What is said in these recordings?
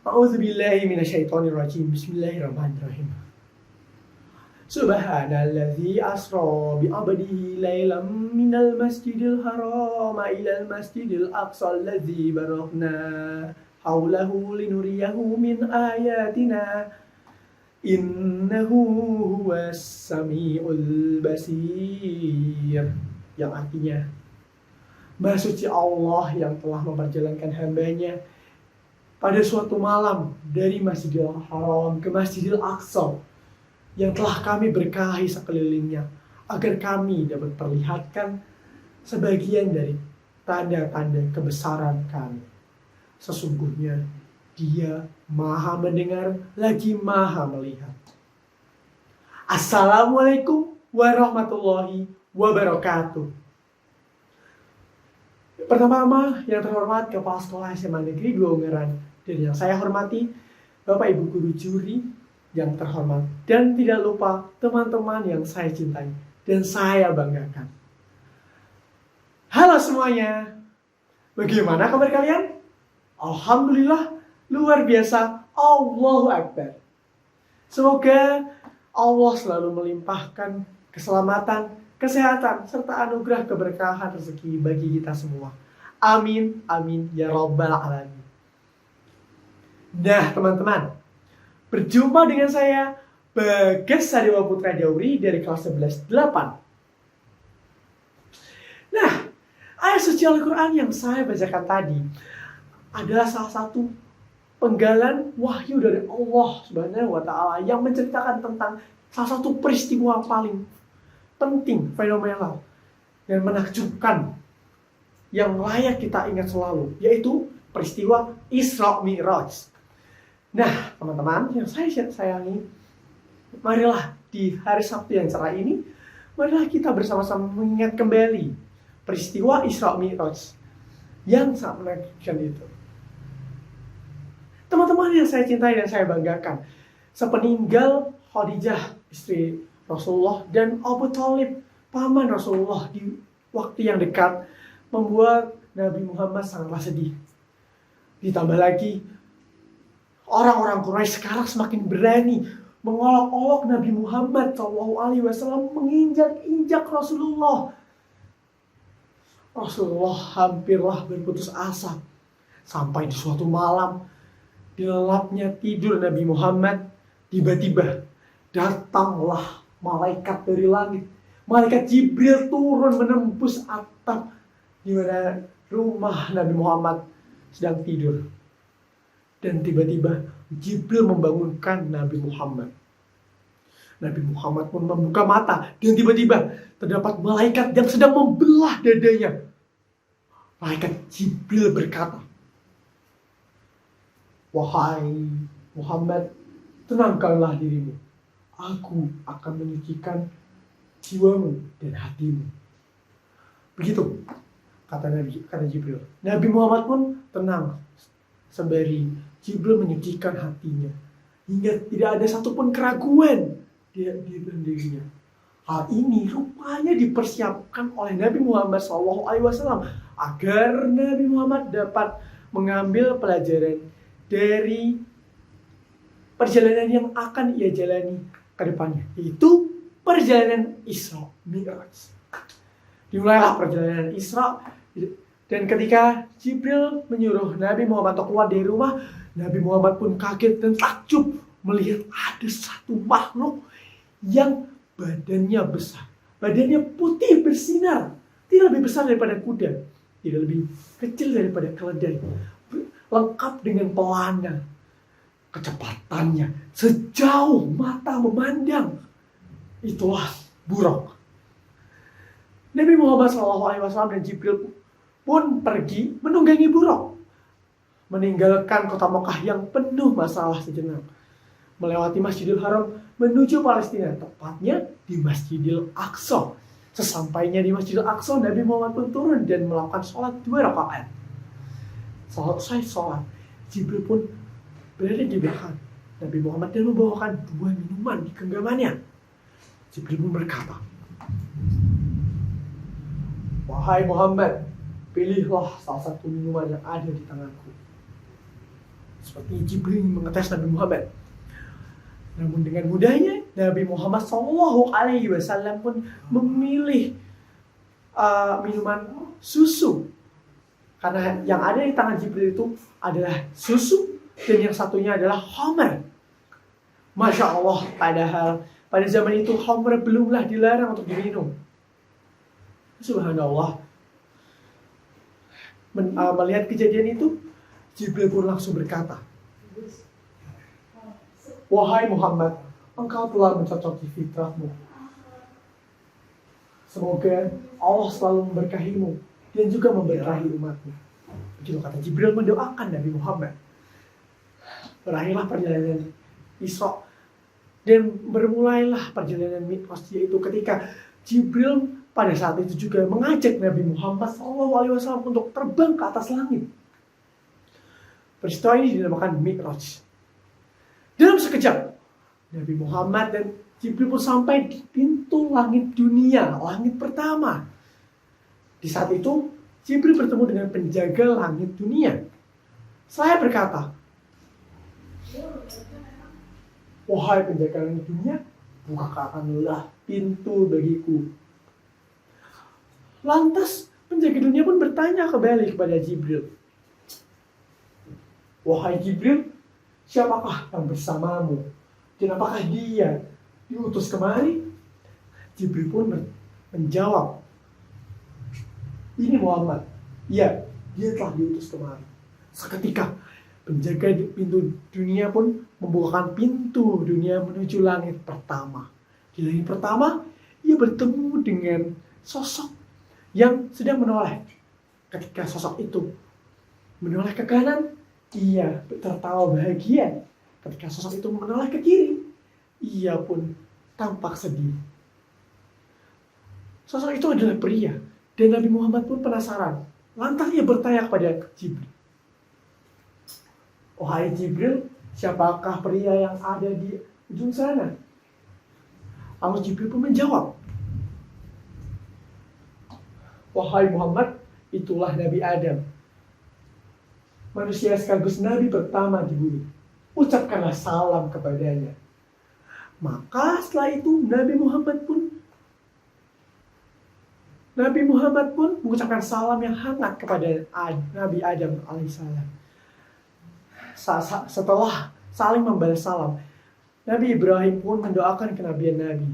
A'udzubillahi minasyaitonirrajim. Bismillahirrahmanirrahim. Subhanalladzi asra bi 'abdihi lailam minal masjidil haram ilal masjidil aqsal ladzi barakna haulahu linuriyahu min ayatina innahu huwas samiul basir. Yang artinya, Maha suci Allah yang telah memperjalankan hambanya pada suatu malam dari Masjidil Haram ke Masjidil Aqsa yang telah kami berkahi sekelilingnya, agar kami dapat perlihatkan sebagian dari tanda-tanda kebesaran kami. Sesungguhnya Dia Maha mendengar lagi Maha melihat. Assalamualaikum warahmatullahi wabarakatuh. Pertama-tama yang terhormat Kepala Sekolah SMA Negeri 2 Ungaran, dan yang saya hormati Bapak Ibu Guru Juri yang terhormat, dan tidak lupa teman-teman yang saya cintai dan saya banggakan. Halo semuanya, bagaimana kabar kalian? Alhamdulillah, luar biasa, Allahu Akbar. Semoga Allah selalu melimpahkan keselamatan, kesehatan, serta anugerah keberkahan rezeki bagi kita semua. Amin, amin, ya rabbal alamin. Nah teman-teman, berjumpa dengan saya Bagas Sadewa Putra Dauri dari kelas 11-8. Nah, ayat suci Al-Quran yang saya bacakan tadi adalah salah satu penggalan wahyu dari Allah Subhanahu wa Ta'ala yang menceritakan tentang salah satu peristiwa paling penting, fenomenal, dan menakjubkan yang layak kita ingat selalu, yaitu peristiwa Isra Mi'raj. Nah, teman-teman yang saya sayangi, marilah di hari Sabtu yang cerah ini, marilah kita bersama-sama mengingat kembali peristiwa Isra Mi'raj yang sangat menakjubkan itu. Teman-teman yang saya cintai dan saya banggakan, sepeninggal Khadijah, istri Rasulullah, dan Abu Thalib, paman Rasulullah, di waktu yang dekat, membuat Nabi Muhammad sangatlah sedih. Ditambah lagi, orang-orang Quraisy sekarang semakin berani mengolok-olok Nabi Muhammad SAW, menginjak-injak Rasulullah. Rasulullah hampirlah berputus asa. Sampai di suatu malam, di lelapnya tidur Nabi Muhammad, tiba-tiba datanglah malaikat dari langit. Malaikat Jibril turun menembus atap di mana rumah Nabi Muhammad sedang tidur. Dan tiba-tiba Jibril membangunkan Nabi Muhammad. Nabi Muhammad pun membuka mata, dan tiba-tiba terdapat malaikat yang sedang membelah dadanya. Malaikat Jibril berkata, "Wahai Muhammad, tenangkanlah dirimu. Aku akan menyucikan jiwamu dan hatimu." Begitu kata Jibril. Nabi Muhammad pun tenang sembari Jibril menyucikan hatinya, hingga tidak ada satupun keraguan di dalam dirinya. Hal ini rupanya dipersiapkan oleh Nabi Muhammad SAW agar Nabi Muhammad dapat mengambil pelajaran dari perjalanan yang akan ia jalani ke depannya, yaitu perjalanan Isra Mi'raj. Dimulailah perjalanan Isra, dan ketika Jibril menyuruh Nabi Muhammad untuk keluar dari rumah, Nabi Muhammad pun kaget dan takjub melihat ada satu makhluk yang badannya besar, badannya putih bersinar, tidak lebih besar daripada kuda, tidak lebih kecil daripada keledai, lengkap dengan pelana. Kecepatannya sejauh mata memandang, itulah buruk. Nabi Muhammad SAW dan Jibril pun pergi menunggangi buruk, meninggalkan kota Mekah yang penuh masalah sejenak, melewati Masjidil Haram menuju Palestina, tepatnya di Masjidil Aqsa. Sesampainya di Masjidil Aqsa, Nabi Muhammad pun turun dan melakukan sholat 2 rakaat. Selesai sholat, Jibril pun berada di belakang Nabi Muhammad dan membawakan 2 minuman di genggamannya. Jibril pun berkata, "Wahai Muhammad, pilihlah salah satu minuman yang ada di tanganku." seperti Jibril mengetes Nabi Muhammad. Namun dengan mudahnya Nabi Muhammad SAW pun memilih minuman susu, karena yang ada di tangan Jibril itu adalah susu dan yang satunya adalah khamr. Masya Allah, padahal pada zaman itu khamr belumlah dilarang untuk diminum. Subhanallah. Melihat kejadian itu, Jibril pun langsung berkata, "Wahai Muhammad, engkau telah mencocoki fitrahmu. Semoga Allah selalu memberkahimu dan juga memberkahi umatmu." Begitu kata Jibril mendoakan Nabi Muhammad. Berakhirlah perjalanan Isra dan bermulailah perjalanan Mi'raj, yaitu ketika Jibril pada saat itu juga mengajak Nabi Muhammad SAW untuk terbang ke atas langit. Peristiwa ini dinamakan Mi'raj. Dalam sekejap, Nabi Muhammad dan Jibril pun sampai di pintu langit dunia, langit pertama. Di saat itu, Jibril bertemu dengan penjaga langit dunia. Saya berkata, "Wahai penjaga langit dunia, bukakanlah pintu bagiku." Lantas penjaga dunia pun bertanya kembali kepada Jibril, "Wahai Jibril, siapakah yang bersamamu? Dan apakah dia diutus kemari?" Jibril pun menjawab, "Ini Muhammad. Ya, dia telah diutus kemari." Seketika penjaga pintu dunia pun membukakan pintu dunia menuju langit pertama. Di langit pertama, ia bertemu dengan sosok yang sedang menoleh. Ketika sosok itu menoleh ke kanan, ia tertawa bahagia. Ketika sosok itu menoleh ke kiri, ia pun tampak sedih. Sosok itu adalah pria, dan Nabi Muhammad pun penasaran. Lantas ia bertanya kepada Jibril, "Wahai Jibril, siapakah pria yang ada di ujung sana?" Lalu Jibril pun menjawab, "Wahai Muhammad, itulah Nabi Adam, manusia sekaligus Nabi pertama di bumi. Ucapkanlah salam kepadanya." Maka setelah itu Nabi Muhammad pun mengucapkan salam yang hangat kepada Nabi Adam alaihissalam. Setelah saling membalas salam, Nabi Ibrahim pun mendoakan kenabian Nabi.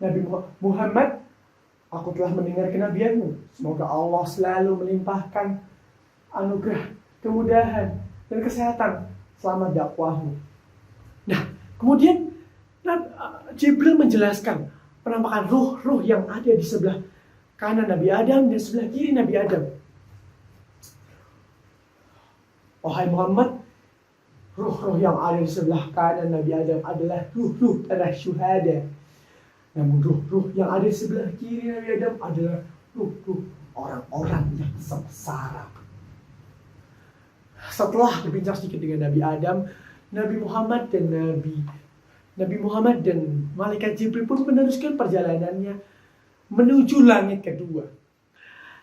"Nabi Muhammad, aku telah mendengar kenabianmu. Semoga Allah selalu melimpahkan anugerah, kemudahan, dan kesehatan selama dakwahmu." Nah, kemudian Jibril menjelaskan penampakan ruh-ruh yang ada di sebelah kanan Nabi Adam dan sebelah kiri Nabi Adam. "Wahai Muhammad, ruh-ruh yang ada di sebelah kanan Nabi Adam adalah ruh-ruh para syuhada. Namun ruh-ruh yang ada di sebelah kiri Nabi Adam adalah ruh-ruh orang-orang yang sengsara." Setelah berbincang sedikit dengan Nabi Adam, Nabi Muhammad dan malaikat Jibril pun meneruskan perjalanannya menuju langit kedua.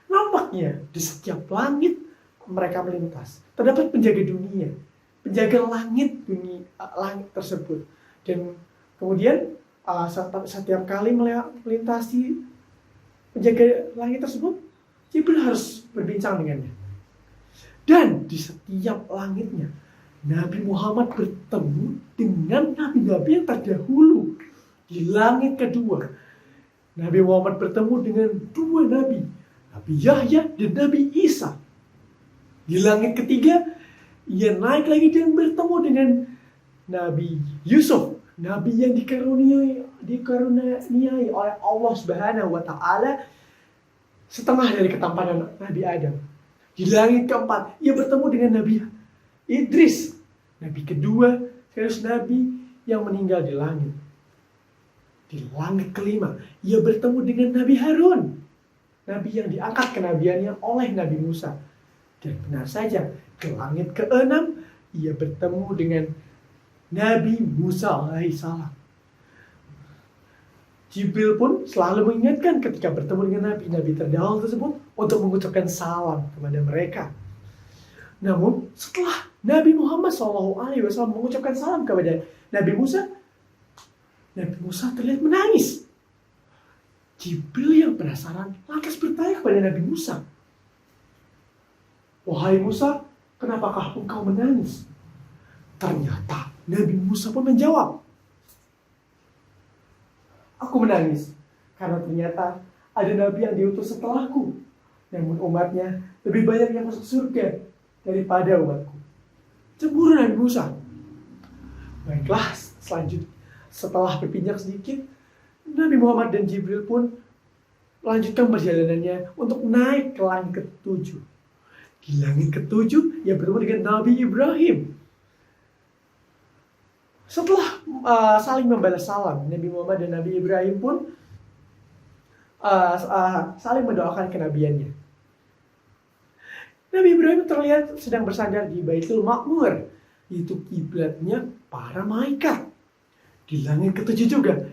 Nampaknya di setiap langit mereka melintas, terdapat penjaga dunia, penjaga langit tersebut. Dan kemudian setiap kali melintasi penjaga langit tersebut, Jibril harus berbincang dengannya. Dan di setiap langitnya, Nabi Muhammad bertemu dengan nabi-nabi yang terdahulu. Di langit kedua, Nabi Muhammad bertemu dengan dua nabi, Nabi Yahya dan Nabi Isa. Di langit ketiga, ia naik lagi dan bertemu dengan Nabi Yusuf, nabi yang dikaruniai oleh Allah Subhanahu wa Ta'ala setengah dari ketampanan Nabi Adam. Di langit keempat, ia bertemu dengan Nabi Idris, nabi kedua sekaligus nabi yang meninggal di langit. Di langit kelima, ia bertemu dengan Nabi Harun, nabi yang diangkat kenabiannya oleh Nabi Musa. Dan benar saja, ke langit keenam, ia bertemu dengan Nabi Musa alaihissalam. Jibril pun selalu mengingatkan ketika bertemu dengan nabi-nabi terdahulu tersebut untuk mengucapkan salam kepada mereka. Namun setelah Nabi Muhammad SAW mengucapkan salam kepada Nabi Musa terlihat menangis. Jibril yang penasaran lantas bertanya kepada Nabi Musa, "Wahai Musa, kenapakah engkau menangis?" Ternyata Nabi Musa pun menjawab, "Aku menangis karena ternyata ada nabi yang diutus setelahku, namun umatnya lebih banyak yang masuk surga daripada umatku." Cemburu Nabi Musa. Baiklah, selanjutnya setelah berpinjak sedikit, Nabi Muhammad dan Jibril pun melanjutkan perjalanannya untuk naik ke langit ke-7. Di langit ke-7, ia bertemu dengan Nabi Ibrahim. Setelah saling membalas salam, Nabi Muhammad dan Nabi Ibrahim pun saling mendoakan kenabiannya. Nabi Ibrahim terlihat sedang bersandar di Baitul Ma'mur, yaitu kiblatnya para malaikat. Di langit ke-7 juga,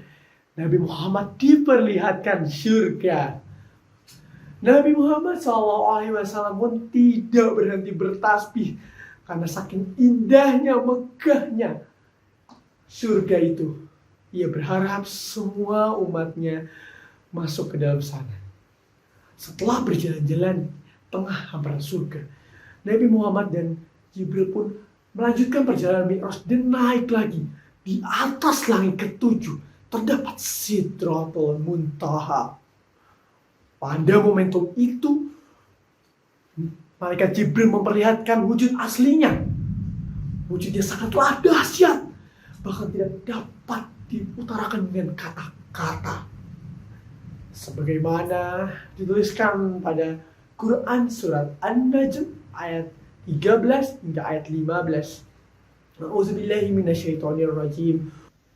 Nabi Muhammad diperlihatkan surga. Nabi Muhammad SAW pun tidak berhenti bertasbih karena saking indahnya, megahnya surga itu. Ia berharap semua umatnya masuk ke dalam sana. Setelah berjalan-jalan tengah hamparan surga, Nabi Muhammad dan Jibril pun melanjutkan perjalanan Mi'raj dan naik lagi. Di atas langit ke-7 terdapat Sidratul Muntaha. Pada momentum itu, malaikat Jibril memperlihatkan wujud aslinya. Wujudnya sangatlah dahsyat, bahkan tidak dapat diutarakan dengan kata-kata. Sebagaimana dituliskan pada Quran surat An-Najm ayat 13 hingga ayat 15. A'udzubillahi minasyaitonirrajim.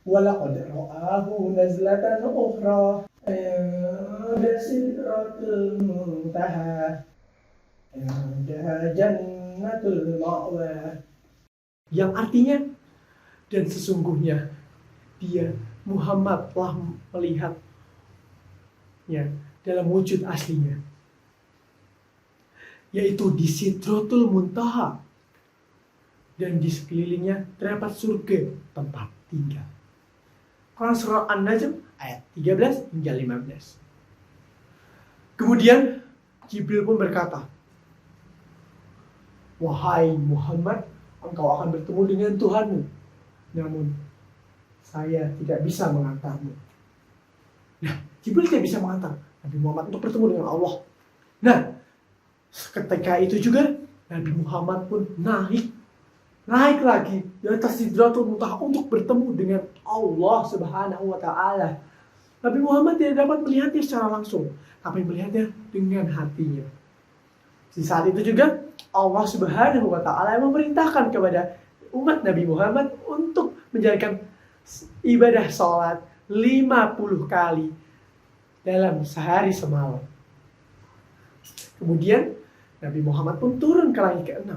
Walaqad ra'ahu nazlatan ukhra 'inda sidratil muntaha 'indaha jannatul ma'wa. Yang artinya, dan sesungguhnya dia Muhammad telah melihatnya dalam wujud aslinya, yaitu di Sidratul Muntaha, dan di sekelilingnya terdapat surga tempat tinggal. Quran surah An-Najm ayat 13 hingga 15. Kemudian Jibril pun berkata, "Wahai Muhammad, engkau akan bertemu dengan Tuhanmu, namun saya tidak bisa mengantarmu." Nah, Jibril tidak bisa mengantar Nabi Muhammad untuk bertemu dengan Allah. Nah, ketika itu juga Nabi Muhammad pun naik lagi di atas Sidratul Muntaha untuk bertemu dengan Allah Subhanahu wa Ta'ala. Nabi Muhammad tidak dapat melihatnya secara langsung, tapi melihatnya dengan hatinya. Di saat itu juga Allah Subhanahu wa Ta'ala memerintahkan kepada umat Nabi Muhammad untuk menjalankan ibadah sholat 50 kali dalam sehari semalam. Kemudian Nabi Muhammad pun turun ke langit ke-6.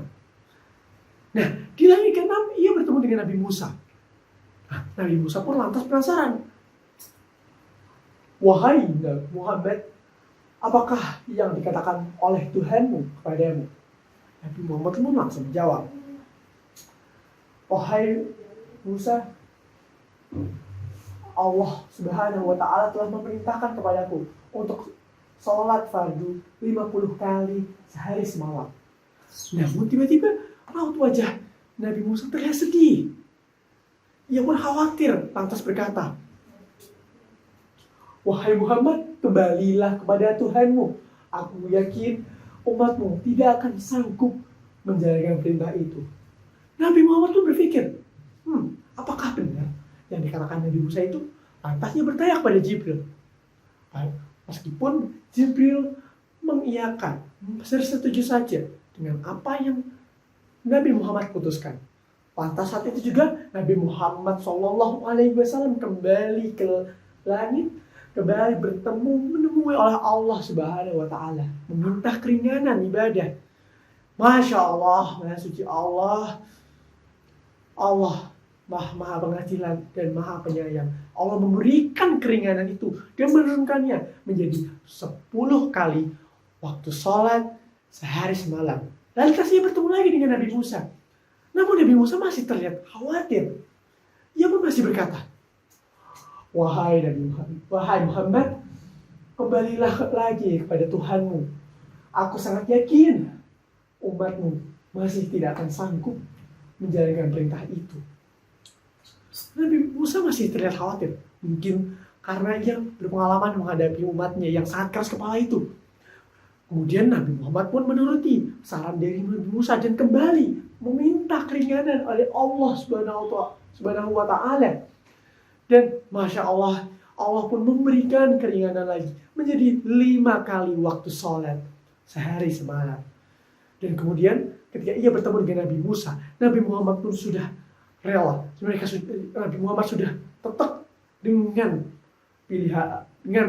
Nah, di langit ke-6 ia bertemu dengan Nabi Musa. Nah, Nabi Musa pun lantas penasaran. "Wahai Muhammad, apakah yang dikatakan oleh Tuhanmu kepadamu?" Nabi Muhammad pun langsung menjawab, "Wahai Musa, Allah Subhanahu wa Ta'ala telah memerintahkan kepadaku untuk sholat fardu 50 kali sehari semalam." Namun tiba-tiba raut wajah Nabi Musa terlihat sedih. Ia pun khawatir, lantas berkata, "Wahai Muhammad, kembalilah kepada Tuhanmu. Aku yakin umatmu tidak akan sanggup menjalankan perintah itu." Nabi Muhammad pun berpikir, apakah benar yang dikatakan Nabi Musa itu? Lantas ia bertanya kepada Jibril. Meskipun Jibril mengiyakan, setuju saja dengan apa yang Nabi Muhammad putuskan. Lantas saat itu juga Nabi Muhammad SAW kembali ke langit, kembali menemui oleh Allah Subhanahu wa Ta'ala, meminta keringanan ibadah. Masya Allah, Maha Suci Allah. Allah Maha penghasilan dan Maha penyayang. Allah memberikan keringanan itu dan menurunkannya menjadi 10 kali waktu sholat sehari semalam. Lalu kasih bertemu lagi dengan Nabi Musa. Namun Nabi Musa masih terlihat khawatir. Ia pun masih berkata, wahai Muhammad, kembalilah lagi kepada Tuhanmu. Aku sangat yakin umatmu masih tidak akan sanggup menjalankan perintah itu. Nabi Musa masih terlihat khawatir. Mungkin karena ia berpengalaman menghadapi umatnya yang sangat keras kepala itu. Kemudian Nabi Muhammad pun menuruti saran dari Nabi Musa dan kembali meminta keringanan oleh Allah Subhanahu wa Ta'ala. Dan Masya Allah, Allah pun memberikan keringanan lagi menjadi 5 kali waktu sholat sehari semalam. Dan kemudian ketika ia bertemu dengan Nabi Musa, Nabi Muhammad pun sudah rela. Nabi Muhammad sudah tetap dengan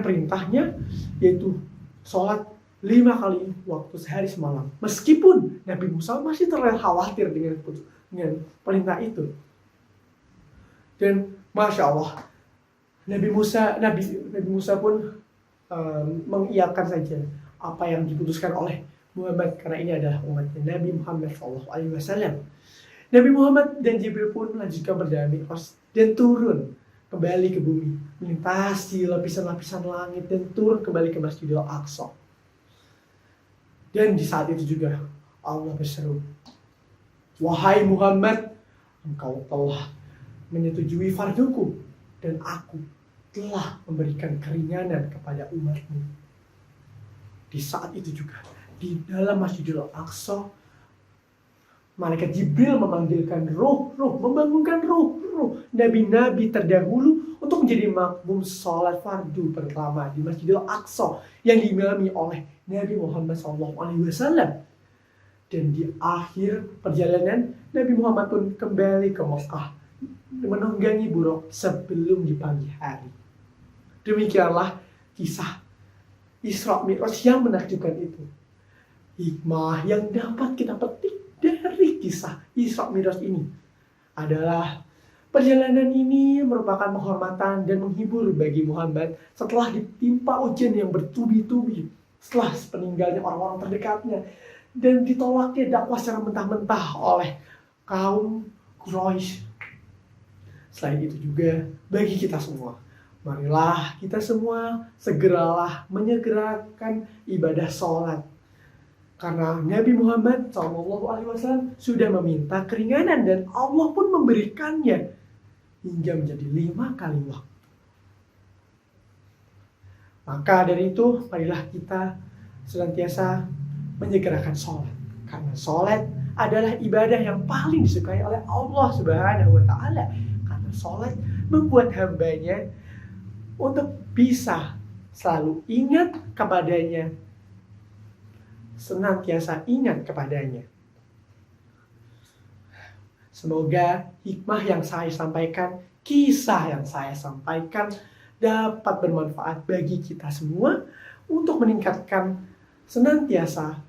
perintahnya, yaitu sholat 5 kali waktu sehari semalam. Meskipun Nabi Musa masih terlihat khawatir dengan perintah itu. Dan Masya Allah, Nabi Musa pun mengiyakan saja apa yang diputuskan oleh Muhammad, karena ini adalah umatnya Nabi Muhammad SAW. Nabi Muhammad dan Jibril pun melanjutkan perjalanan Mi'raj dan turun kembali ke bumi, melintasi lapisan-lapisan langit dan turun kembali ke Masjidil Aqsa. Dan di saat itu juga Allah berseru, wahai Muhammad, engkau telah menyetujui farduku dan aku telah memberikan keringanan kepada umatmu. Di saat itu juga di dalam Masjidil Aqsa, malaikat Jibril memanggilkan membangunkan ruh nabi-nabi terdahulu untuk menjadi makmum sholat fardu pertama di Masjidil Aqsa yang diimami oleh Nabi Muhammad SAW. Dan di akhir perjalanan, Nabi Muhammad pun kembali ke Mekah menunggangi buruk sebelum di pagi hari. Demikianlah kisah Isra Mi'raj yang menakjubkan itu. Hikmah yang dapat kita petik dari kisah Isra Mi'raj ini adalah perjalanan ini merupakan penghormatan dan menghibur bagi Muhammad setelah ditimpa ujian yang bertubi-tubi, setelah peninggalnya orang-orang terdekatnya dan ditolaknya dakwah secara mentah-mentah oleh kaum Quraisy. Selain itu juga bagi kita semua, marilah kita semua segeralah menyegerakan ibadah sholat. Karena Nabi Muhammad SAW sudah meminta keringanan dan Allah pun memberikannya hingga menjadi 5 kali waktu. Maka dari itu, marilah kita senantiasa menyegerakan sholat. Karena sholat adalah ibadah yang paling disukai oleh Allah Subhanahu wa Ta'ala. Karena sholat membuat hambanya untuk bisa selalu ingat kepadanya, senantiasa ingat kepadanya. Semoga hikmah yang saya sampaikan, kisah yang saya sampaikan dapat bermanfaat bagi kita semua untuk meningkatkan senantiasa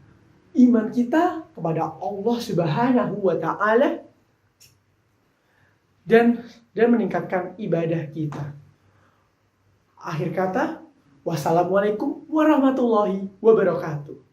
iman kita kepada Allah Subhanahu wa Ta'ala dan meningkatkan ibadah kita. Akhir kata, wassalamualaikum warahmatullahi wabarakatuh.